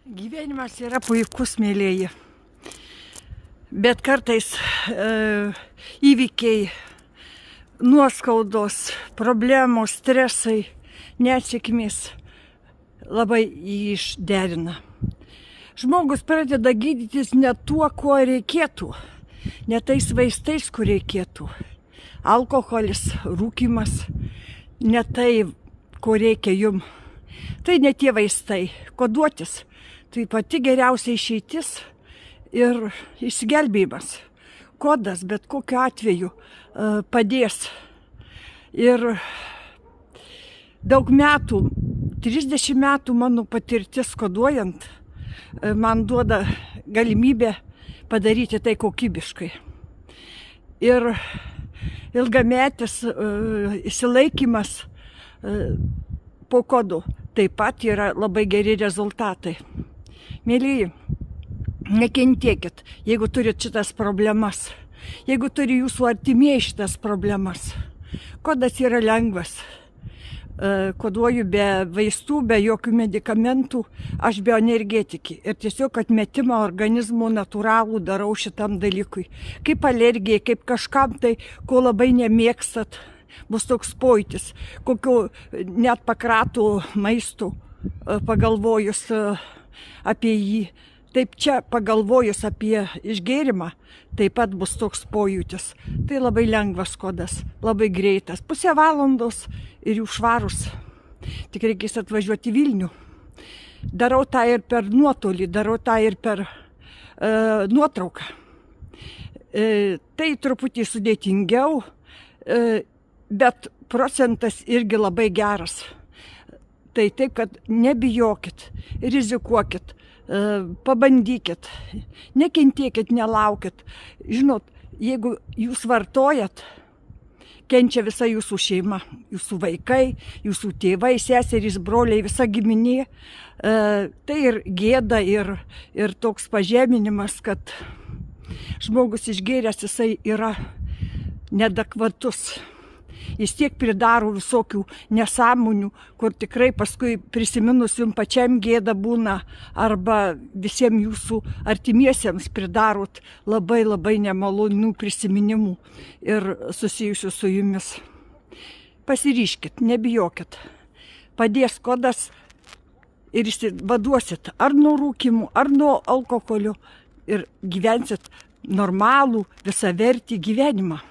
Gyvenimas yra puikus, mėlyjeji, bet kartais įvykiai, nuoskaudos, problemos, stresai, nesėkmės labai jį išderina. Žmogus pradeda gydytis ne tuo, ko reikėtų, ne tais vaistais, kur reikėtų. Alkoholis, rūkymas, ne tai, ko reikia jum. Tai ne tie vaistai, koduotis. Tai pati geriausia išeitis ir išsigelbėjimas. Kodas bet kokiu atveju padės. Ir daug metų, 30 metų mano patirtis koduojant, man duoda galimybę padaryti tai kokybiškai. Ir ilgametis išsilaikymas po kodų taip pat yra labai geri rezultatai. Mėlyji, nekentėkit, jeigu turit šitas problemas, jeigu turi jūsų artimieji šitas problemas. Kodas yra lengvas. Koduoju be vaistų, be jokių medikamentų, aš bioenergetikė. Ir tiesiog atmetimą organizmų natūralų darau šitam dalykui. Kaip alergija, kaip kažkam tai, ko labai nemėgstat, bus toks pojūtis, kokiu net pakratų maistų pagalvojus apie jį. Taip čia pagalvojus apie išgėrimą, taip pat bus toks pojūtis. Tai labai lengvas kodas, labai greitas. Pusę valandos ir jų švarus. Tik reikės atvažiuoti į Vilnių. Darau tą ir per nuotolį, darau tą ir per nuotrauką. Tai truputį sudėtingiau, bet procentas irgi labai geras. Tai taip, kad nebijokit, rizikuokit, pabandykit, nekentėkit, nelaukit. Žinot, jeigu jūs vartojat, kenčia visa jūsų šeima, jūsų vaikai, jūsų tėvai, seserys, broliai, visa giminė. Tai ir gėda, ir toks pažeminimas, kad žmogus išgėręs, jisai yra neadekvatus. Jis tiek pridaro visokių nesąmonių, kur tikrai paskui prisiminus jums pačiam gėda būna, arba visiems jūsų artimiesiems pridarot labai labai nemalonių prisiminimų ir susijusių su jumis. Pasiryškit, nebijokit. Padės kodas ir išsivaduosit ar nuo rūkymų, ar nuo alkoholio ir gyvensit normalų, visavertį gyvenimą.